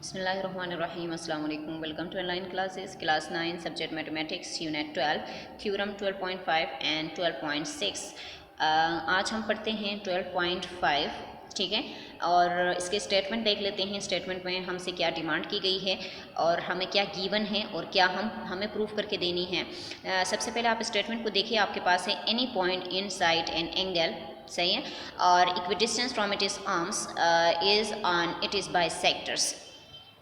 बिस्मिल्लाहिर्रहमानिर्रहीम अस्सलाम वालेकुम। Welcome to online classes class 9 subject mathematics unit 12 theorem 12.5 and 12.6। आज हम पढ़ते हैं 12.5, ठीक है। और इसके स्टेटमेंट देख लेते हैं। स्टेटमेंट में हमसे क्या डिमांड की गई है और हमें क्या गिवन है और क्या हमें प्रूफ करके देनी है। सबसे पहले आप स्टेटमेंट को देखिए। आपके पास है any point in side an angle, सही है, और equidistance from it is arms is on it is by sectors.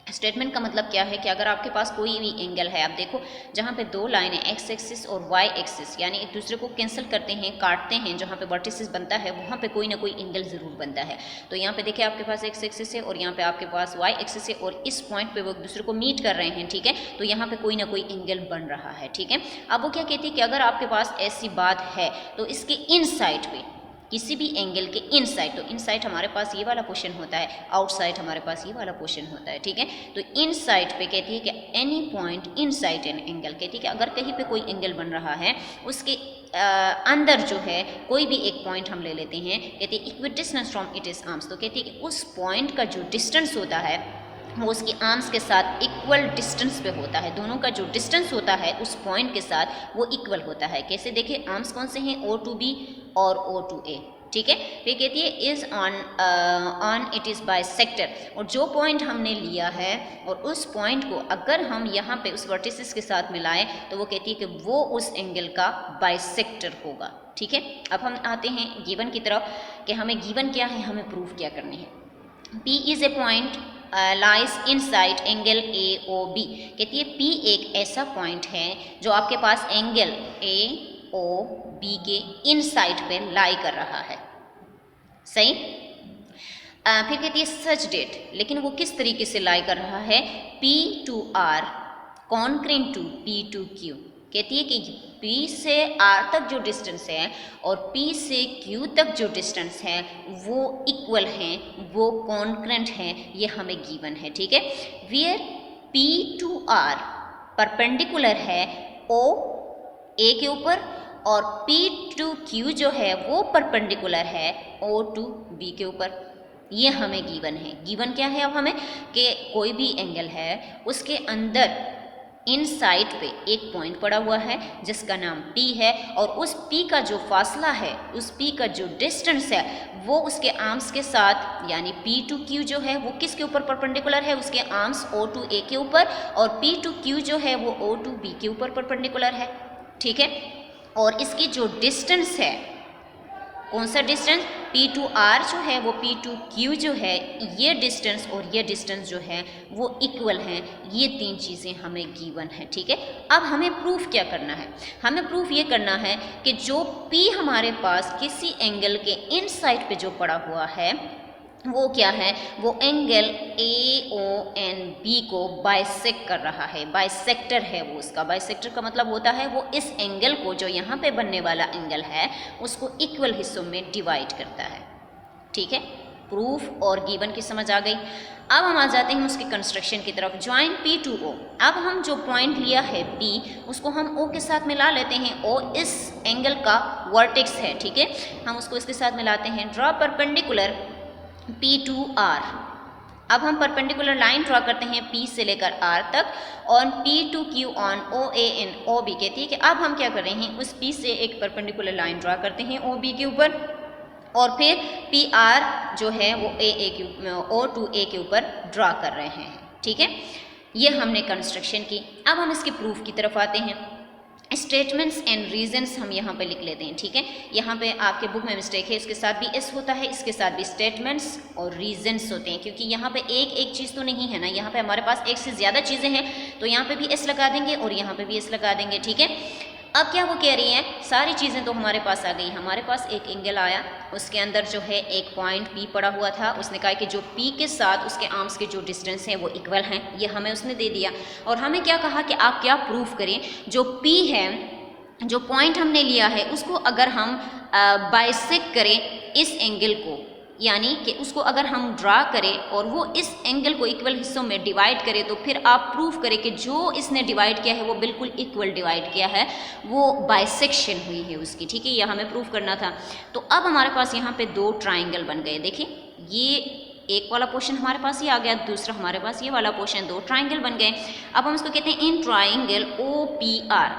Statement का मतलब क्या है कि अगर आपके पास कोई भी एंगल है, आप देखो जहाँ पे दो लाइन है एक्स एक्सिस और वाई एक्सिस, यानी एक दूसरे को कैंसिल करते हैं, काटते हैं, जहाँ पे वर्टिसेस बनता है वहाँ पे कोई ना कोई एंगल ज़रूर बनता है। तो यहाँ पे देखिए आपके पास एक्स एक्सिस है और यहाँ पे आपके पास वाई एक्सिस है और इस पॉइंट पे वो एक दूसरे को मीट कर रहे हैं, ठीक है। तो यहाँ पे कोई ना कोई एंगल बन रहा है, ठीक है। अब वो क्या कहती है कि अगर आपके पास ऐसी बात है तो इसके इन साइड पे किसी भी एंगल के इनसाइड, तो इनसाइड हमारे पास ये वाला पोर्शन होता है, आउटसाइड हमारे पास ये वाला पोर्शन होता है, ठीक है। तो इनसाइड पे कहती है कि any point inside an angle, कहती है कि अगर कहीं पे कोई एंगल बन रहा है उसके अंदर जो है कोई भी एक पॉइंट हम ले लेते हैं, कहती है equidistance from it is arms. तो कहती है कि उस पॉइंट का जो डिस्टेंस होता है वो उसके आर्म्स के साथ इक्वल डिस्टेंस पे होता है। दोनों का जो डिस्टेंस होता है उस पॉइंट के साथ वो इक्वल होता है। कैसे देखिए, आर्म्स कौन से हैं, O2B और O2A, ठीक है। फिर कहती है is on it is by sector, और जो पॉइंट हमने लिया है और उस पॉइंट को अगर हम यहाँ पे उस वर्टिसेस के साथ मिलाएं तो वो कहती है कि वो उस एंगल का बाइसेक्टर होगा, ठीक है। अब हम आते हैं गिवन की तरफ कि हमें गिवन क्या है, हमें प्रूफ क्या करनी है। P is a point lies in side angle AOB, कहती है P एक ऐसा पॉइंट है जो आपके पास एंगल AOB के इन साइड पे लाई कर रहा है, सही। फिर कहती है सच डेट, लेकिन वो किस तरीके से लाई कर रहा है, P to R congruent to P to Q, कहती है कि P से R तक जो डिस्टेंस है और P से Q तक जो डिस्टेंस है वो इक्वल हैं, वो कॉन्क्रेंट हैं, ये हमें गिवन है, ठीक है। Where P to R perpendicular है O A के ऊपर और P to Q जो है वो परपेंडिकुलर है O to B के ऊपर, ये हमें गिवन है। गिवन क्या है अब हमें कि कोई भी एंगल है उसके अंदर इन साइड पे एक पॉइंट पड़ा हुआ है जिसका नाम P है और उस P का जो फासला है, उस P का जो डिस्टेंस है वो उसके आर्म्स के साथ, यानी P to Q जो है वो किसके ऊपर परपेंडिकुलर है, उसके आर्म्स O to A के ऊपर, और P to Q जो है वो O to B के ऊपर परपेंडिकुलर है, ठीक है। और इसकी जो डिस्टेंस है, कौन सा डिस्टेंस, P to R जो है वो P to Q जो है, ये डिस्टेंस और ये डिस्टेंस जो है वो इक्वल हैं। ये तीन चीज़ें हमें गिवन है, ठीक है। अब हमें प्रूफ क्या करना है, हमें प्रूफ ये करना है कि जो P हमारे पास किसी एंगल के इन साइड पे जो पड़ा हुआ है वो क्या है, वो एंगल AONB को बाइसेक्ट कर रहा है, बाइसेक्टर है वो। उसका बाइसेक्टर का मतलब होता है वो इस एंगल को, जो यहाँ पे बनने वाला एंगल है, उसको इक्वल हिस्सों में डिवाइड करता है, ठीक है। प्रूफ और गिवन की समझ आ गई। अब हम आ जाते हैं उसके कंस्ट्रक्शन की तरफ। ज्वाइन P to O, अब हम जो पॉइंट लिया है P उसको हम O के साथ मिला लेते हैं। O इस एंगल का वर्टेक्स है, ठीक है, हम उसको इसके साथ मिलाते हैं। Draw perpendicular P to R, अब हम परपेंडिकुलर लाइन ड्रॉ करते हैं P से लेकर R तक और P to Q on OA and OB, कहती है कि अब हम क्या कर रहे हैं, उस P से एक परपेंडिकुलर लाइन ड्रॉ करते हैं OB के ऊपर और फिर PR जो है वो O to A के ऊपर ड्रॉ कर रहे हैं, ठीक है। ये हमने कंस्ट्रक्शन की। अब हम इसके प्रूफ की तरफ आते हैं। स्टेटमेंट्स एंड रीजंस हम यहाँ पे लिख लेते हैं, ठीक है। यहाँ पे आपके बुक में मिस्टेक है, इसके साथ भी एस होता है, इसके साथ भी स्टेटमेंट्स और रीजंस होते हैं, क्योंकि यहाँ पे एक एक चीज़ तो नहीं है ना, यहाँ पे हमारे पास एक से ज़्यादा चीज़ें हैं, तो यहाँ पे भी एस लगा देंगे और यहाँ पे भी एस लगा देंगे, ठीक है। अब क्या वो कह रही हैं, सारी चीज़ें तो हमारे पास आ गई। हमारे पास एक एंगल आया, उसके अंदर जो है एक पॉइंट P पड़ा हुआ था, उसने कहा कि जो P के साथ उसके आर्म्स के जो डिस्टेंस हैं वो इक्वल हैं, ये हमें उसने दे दिया। और हमें क्या कहा कि आप क्या प्रूफ करें, जो P है, जो पॉइंट हमने लिया है उसको अगर हम बाइसेक्ट करें इस एंगल को, यानी कि उसको अगर हम ड्रा करें और वो इस एंगल को इक्वल हिस्सों में डिवाइड करें, तो फिर आप प्रूफ करें कि जो इसने डिवाइड किया है वो बिल्कुल इक्वल डिवाइड किया है, वो बाइसेक्शन हुई है उसकी, ठीक है। यह हमें प्रूफ करना था। तो अब हमारे पास यहाँ पे दो ट्राइंगल बन गए। देखिए ये एक वाला पोर्शन हमारे पास ये आ गया, दूसरा हमारे पास ये वाला पोर्शन, दो ट्राइंगल बन गए। अब हम इसको कहते हैं इन ट्राइंगल OPR,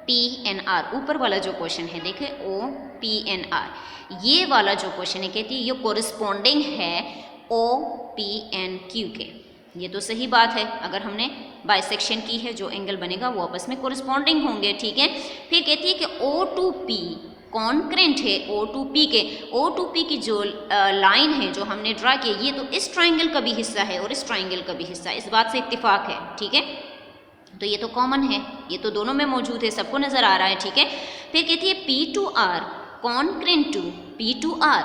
OPNR, ऊपर वाला जो क्वेश्चन है देखे OPNR, ये वाला जो क्वेश्चन है कहती है ये कोरिस्पोंडिंग है OPNQ के। ये तो सही बात है, अगर हमने बाइसेक्शन की है जो एंगल बनेगा वो आपस में कोरिस्पोंडिंग होंगे, ठीक है। फिर कहती है कि O2P कॉन्क्रेंट है O2P के, O2P की जो लाइन है जो हमने ड्रा की ये तो इस ट्राइंगल का भी हिस्सा है और इस ट्राइंगल का भी हिस्सा है, इस बात से इत्तेफाक है, ठीक है। तो ये तो कॉमन है, ये तो दोनों में मौजूद है, सबको नज़र आ रहा है, ठीक है। फिर कहती है P2R congruent to P2R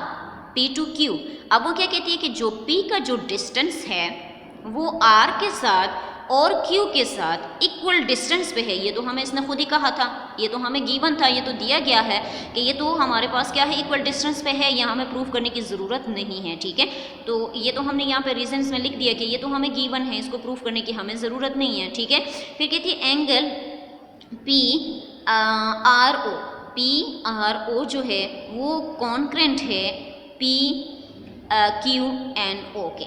P2Q। अब वो क्या कहती है कि जो P का जो डिस्टेंस है वो R के साथ और Q के साथ इक्वल डिस्टेंस पे है। ये तो हमें इसने खुद ही कहा था, ये तो हमें गिवन था, ये तो दिया गया है कि ये तो हमारे पास क्या है, इक्वल डिस्टेंस पे है, ये हमें प्रूफ करने की ज़रूरत नहीं है, ठीक है। तो ये तो हमने यहाँ पे रीजंस में लिख दिया कि ये तो हमें गिवन है, इसको प्रूफ करने की हमें ज़रूरत नहीं है, ठीक है। फिर कहती है एंगल PRO जो है वो कॉन्क्रेंट है PQNO के,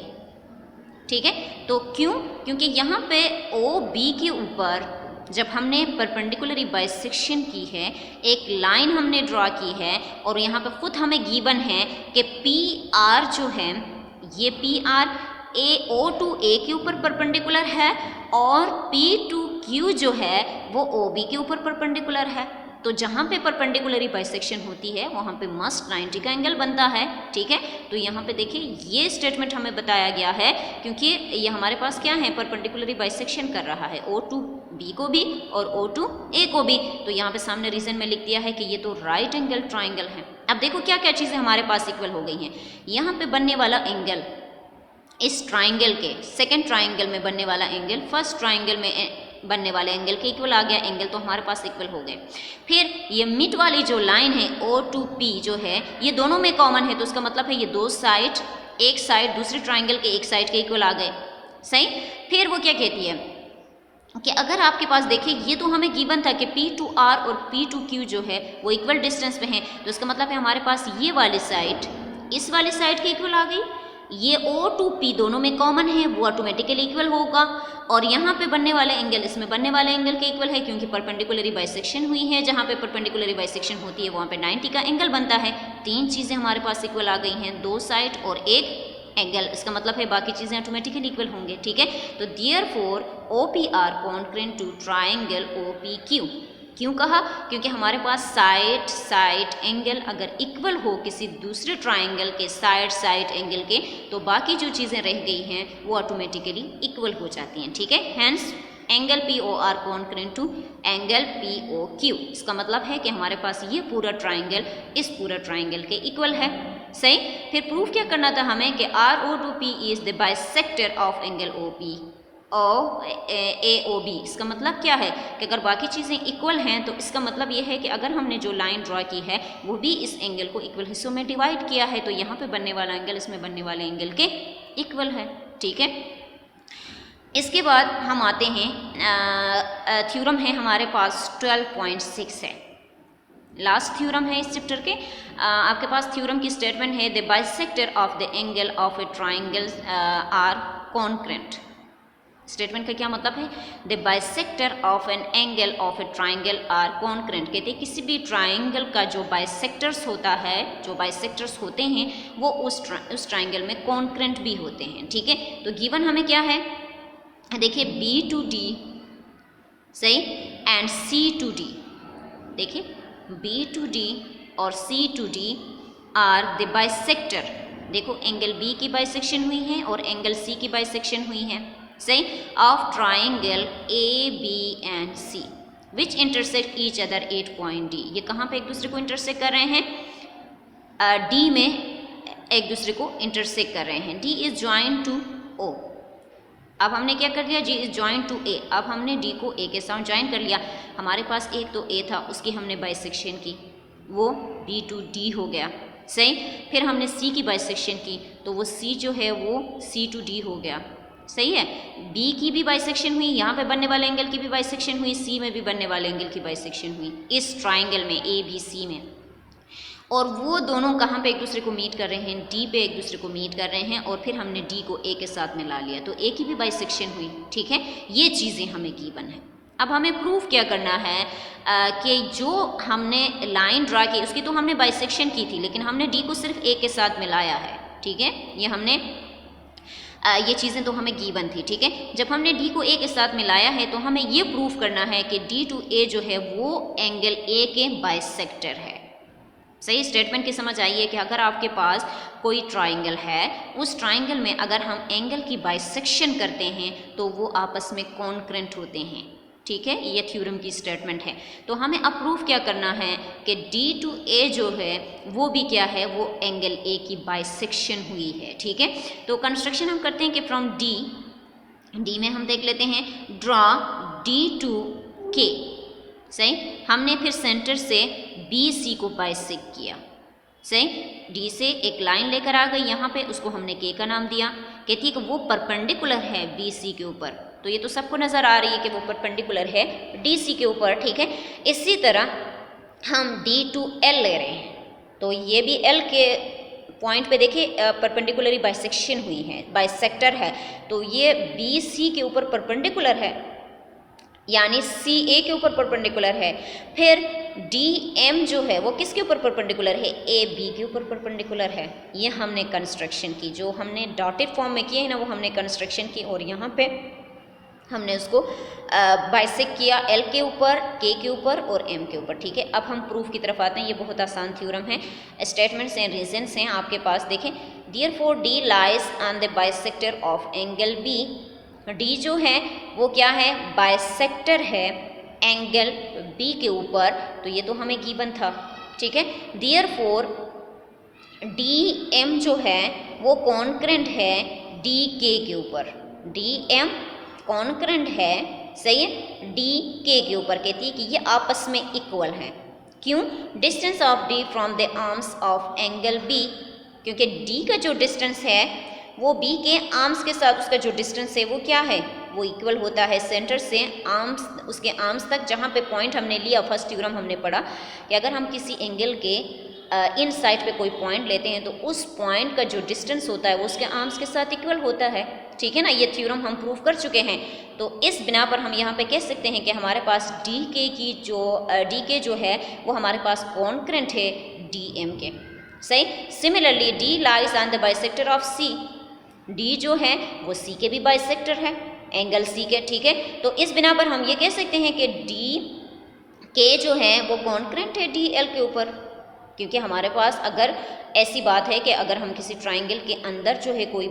ठीक है। तो क्यों? क्योंकि यहाँ पे OB के ऊपर जब हमने परपेंडिकुलरी बाइसेक्शन की है, एक लाइन हमने ड्रॉ की है और यहाँ पे खुद हमें गिवन है कि PR जो है ये PR O to A के ऊपर परपेंडिकुलर है और P to Q जो है वो OB के ऊपर परपेंडिकुलर है। तो जहाँ पे परपेंडिकुलरी बाइसेक्शन होती है वहाँ पे मस्ट 90 का एंगल बनता है, ठीक है। तो यहाँ पे देखिए ये स्टेटमेंट हमें बताया गया है क्योंकि ये हमारे पास क्या है, परपेंडिकुलरी बाइसेक्शन कर रहा है O to B को भी और O to A को भी। तो यहाँ पे सामने रीजन में लिख दिया है कि ये तो राइट एंगल ट्राइंगल है। अब देखो क्या क्या चीज़ें हमारे पास इक्वल हो गई हैं। यहाँ पे बनने वाला एंगल इस ट्राइंगल के, सेकेंड ट्राइंगल में बनने वाला एंगल फर्स्ट ट्राइंगल में बनने वाले एंगल के इक्वल आ गया, एंगल तो हमारे पास इक्वल हो गए। फिर ये मिड वाली जो लाइन है O to P जो है ये दोनों में कॉमन है, तो उसका मतलब है ये दो साइड, एक साइड दूसरे ट्राइंगल के एक साइड के इक्वल आ गए, सही। फिर वो क्या कहती है कि अगर आपके पास देखिए ये तो हमें गिवन था कि P to R और P to Q जो है वो इक्वल डिस्टेंस पे हैं, तो इसका मतलब है हमारे पास ये वाली साइड इस वाले साइड के इक्वल आ गई, ये O to P दोनों में कॉमन है वो ऑटोमेटिकली इक्वल होगा। और यहाँ पे बनने वाले एंगल इसमें बनने वाले एंगल के इक्वल है क्योंकि परपेंडिकुलरी बाइसेक्शन हुई है, जहाँ पे परपेंडिकुलरी बाइसेक्शन होती है वहाँ पे 90 का एंगल बनता है। तीन चीज़ें हमारे पास इक्वल आ गई हैं, दो साइड और एक एंगल, इसका मतलब है बाकी चीज़ें ऑटोमेटिकली इक्वल होंगे, ठीक है। तो therefore OPR congruent to triangle OPQ। क्यों कहा? क्योंकि हमारे पास साइड साइड एंगल अगर इक्वल हो किसी दूसरे ट्राइंगल के साइड एंगल के, तो बाकी जो चीज़ें रह गई हैं वो ऑटोमेटिकली इक्वल हो जाती हैं, ठीक है। Hence angle POR congruent to angle POQ। इसका मतलब है कि हमारे पास ये पूरा ट्राइंगल इस पूरा ट्राइंगल के इक्वल है, सही। फिर प्रूफ क्या करना था हमें कि RO to P is the bisector of angle OP और AOB। इसका मतलब क्या है कि अगर बाकी चीज़ें इक्वल हैं तो इसका मतलब ये है कि अगर हमने जो लाइन ड्रॉ की है वो भी इस एंगल को इक्वल हिस्सों में डिवाइड किया है, तो यहाँ पे बनने वाला एंगल इसमें बनने वाले एंगल के इक्वल है, ठीक है। इसके बाद हम आते हैं थ्योरम है हमारे पास 12.6 है, लास्ट थ्योरम है इस चैप्टर के। आपके पास थ्योरम की स्टेटमेंट है the bisector of the angle of a triangle are concurrent. Statement का क्या मतलब है? The bisector of an angle of a triangle are concurrent. कहते हैं किसी भी ट्राइंगल का जो बाइसेक्टर्स होता है, जो बाइसेक्टर्स होते हैं वो उस ट्राइंगल में कॉन्क्रेंट भी होते हैं, ठीक है। तो गिवन हमें क्या है, देखिए B to D, सही, एंड C to D। देखिए B to D और C to D are the bisector. देखो एंगल B की बाइसेक्शन हुई है और एंगल C की बाइसेक्शन हुई है, सही, of triangle AB and C which intersect each other at point D। ये कहाँ पे एक दूसरे को इंटरसेक्ट कर रहे हैं? D में एक दूसरे को इंटरसेक्ट कर रहे हैं। D is join to O। अब हमने क्या कर दिया? G is join to A। अब हमने D को A के साथ ज्वाइन कर लिया। हमारे पास एक तो A था उसकी हमने बाइसेक्शन की, वो B to D हो गया, सही। फिर हमने C की बाइसेक्शन की तो वो C जो है वो C to D हो गया, सही है। B की भी बाइसेक्शन हुई, यहाँ पे बनने वाले एंगल की भी बाइसेक्शन हुई, C में भी बनने वाले एंगल की बाइसेक्शन हुई इस ट्राइंगल में ABC में। और वो दोनों कहाँ पे एक दूसरे को मीट कर रहे हैं, डी पे एक दूसरे को मीट कर रहे हैं, और फिर हमने डी को ए के साथ मिला लिया, तो ए की भी बाइसेक्शन हुई, ठीक है। ये चीज़ें हमें गिवन है। अब हमें प्रूफ क्या करना है कि जो हमने लाइन ड्रा की उसकी तो हमने बाइसेक्शन की थी, लेकिन हमने डी को सिर्फ ए के साथ मिलाया है, ठीक है। ये हमने ये चीज़ें तो हमें गिवन थी, ठीक है। जब हमने डी को ए के साथ मिलाया है तो हमें ये प्रूफ करना है कि डी टू ए जो है वो एंगल ए के बाइसेक्टर है। सही स्टेटमेंट की समझ आई है कि अगर आपके पास कोई ट्राइंगल है, उस ट्राइंगल में अगर हम एंगल की बाइसेक्शन करते हैं तो वो आपस में कॉन्करेंट होते हैं, ठीक है। ये थ्योरम की स्टेटमेंट है। तो हमें अब प्रूफ क्या करना है कि डी टू ए जो है वो भी क्या है, वो एंगल ए की बाइसेक्शन हुई है, ठीक है। तो कंस्ट्रक्शन हम करते हैं कि फ्रॉम डी में हम देख लेते हैं ड्रॉ डी टू के। सही, हमने फिर सेंटर से बी सी को बाइसेक्ट किया। सही, डी से एक लाइन लेकर आ गई यहाँ पे, उसको हमने के का नाम दिया। कहती है कि वो परपेंडिकुलर है बी सी के ऊपर, तो ये तो सबको नज़र आ रही है कि वो परपेंडिकुलर है डी सी के ऊपर, ठीक है। इसी तरह हम डी टू एल ले रहे हैं, तो ये भी एल के पॉइंट पे देखिए परपेंडिकुलरी बाइसेक्शन हुई है, बाइसेक्टर है, तो ये बी सी के ऊपर परपेंडिकुलर है, यानी सी ए के ऊपर परपेंडिकुलर है। फिर डी एम जो है वो किसके ऊपर परपेंडिकुलर है, ए बी के ऊपर परपेंडिकुलर है। ये हमने कंस्ट्रक्शन की, जो हमने डॉटेड फॉर्म में किए हैं ना, वो हमने कंस्ट्रक्शन की, और यहाँ पे हमने उसको बाइसेक्ट किया एल के ऊपर, के ऊपर और एम के ऊपर, ठीक है। अब हम प्रूफ की तरफ आते हैं। ये बहुत आसान थ्योरम है, स्टेटमेंट्स हैं, रीजंस हैं आपके पास। देखें, therefore D lies on the bisector of angle B. D जो है वो क्या है, बाइसेक्टर है एंगल बी के ऊपर, तो ये तो हमें गिवन था, ठीक है। देयरफॉर डी एम जो है वो कॉन्करेंट है डी के ऊपर, डी एम कॉन्करेंट है, सही है, डी के ऊपर। कहती है कि ये आपस में इक्वल हैं। क्यों, distance of D from the arms of angle B, क्योंकि डी का जो डिस्टेंस है वो बी के आर्म्स के साथ उसका जो डिस्टेंस है वो क्या है, वो इक्वल होता है सेंटर से आर्म्स, उसके आर्म्स तक। जहाँ पे पॉइंट हमने लिया, फर्स्ट थ्योरम हमने पढ़ा कि अगर हम किसी एंगल के इन साइड पे कोई पॉइंट लेते हैं तो उस पॉइंट का जो डिस्टेंस होता है वो उसके आर्म्स के साथ इक्वल होता है, ठीक है ना। ये थ्योरम हम प्रूव कर चुके हैं। तो इस बिना पर हम यहाँ पे कह सकते हैं कि हमारे पास डी के जो है वो हमारे पास कॉन्करेंट है डी एम के। सही, similarly D lies on the bisector of C. D जो है वो सी के भी बाइसेक्टर है, एंगल सी के, ठीक है। तो इस बिना पर हम ये कह सकते हैं कि डी के जो है वो कॉन्करेंट है डी एल के ऊपर, क्योंकि हमारे पास अगर ऐसी बात है कि अगर हम किसी ट्राइंगल के अंदर जो है कोई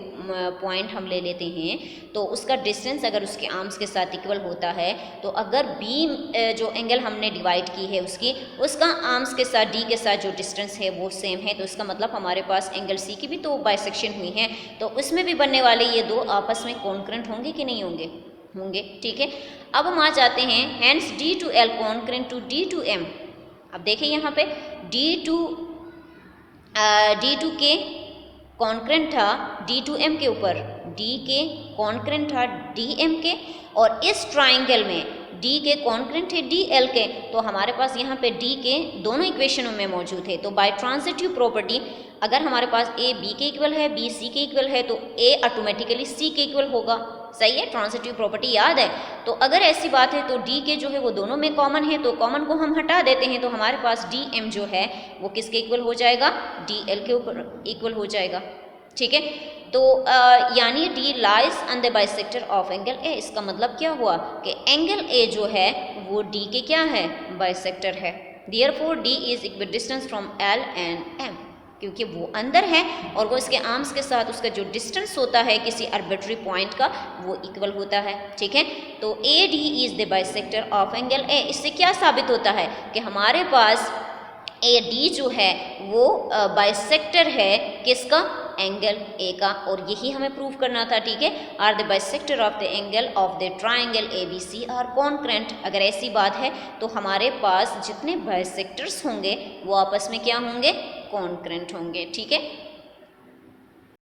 पॉइंट हम ले लेते हैं तो उसका डिस्टेंस अगर उसके आर्म्स के साथ इक्वल होता है, तो अगर बी जो एंगल हमने डिवाइड की है उसका आर्म्स के साथ डी के साथ जो डिस्टेंस है वो सेम है, तो इसका मतलब हमारे पास एंगल सी की भी तो बाइसेक्शन हुई है, तो उसमें भी बनने वाले ये दो आपस में कॉन्करेंट होंगे कि नहीं होंगे, होंगे, ठीक है। अब हम आ जाते हैं, hence D to L congruent to D to M. अब देखिए यहाँ पे डी टू के कॉन्करेंट था डी टू एम के ऊपर, डी के कॉन्करेंट था डी एम के, और इस ट्राइंगल में डी के कॉन्करेंट है डी एल के, तो हमारे पास यहाँ पे डी के दोनों इक्वेशनों में मौजूद है। तो बाय ट्रांजिटिव प्रॉपर्टी अगर हमारे पास ए बी के इक्वल है, बी सी के इक्वल है, तो ए ऑटोमेटिकली सी के इक्वल होगा। सही है, ट्रांजिटिव प्रॉपर्टी याद है। तो अगर ऐसी बात है तो डी के जो है वो दोनों में कॉमन है, तो कॉमन को हम हटा देते हैं, तो हमारे पास डी एम जो है वो किसके इक्वल हो जाएगा, डी एल के ऊपर इक्वल हो जाएगा, ठीक है। तो यानी D lies on the bisector of angle A. इसका मतलब क्या हुआ कि एंगल ए जो है वो डी के क्या है, बाइसेक्टर है। Therefore D is equal distance from L and M, क्योंकि वो अंदर है और वो इसके आर्म्स के साथ उसका जो डिस्टेंस होता है किसी आर्बिट्री पॉइंट का वो इक्वल होता है, ठीक है। तो A D is the bisector of angle A. इससे क्या साबित होता है कि हमारे पास ए डी जो है वो बाइसेक्टर है किसका, एंगल ए का, और यही हमें प्रूव करना था, ठीक है। Are the bisector of the angle of the triangle A B C are concurrent. अगर ऐसी बात है तो हमारे पास जितने बाइसेक्टर्स होंगे वो आपस में क्या होंगे, कॉन्करेंट होंगे, ठीक है।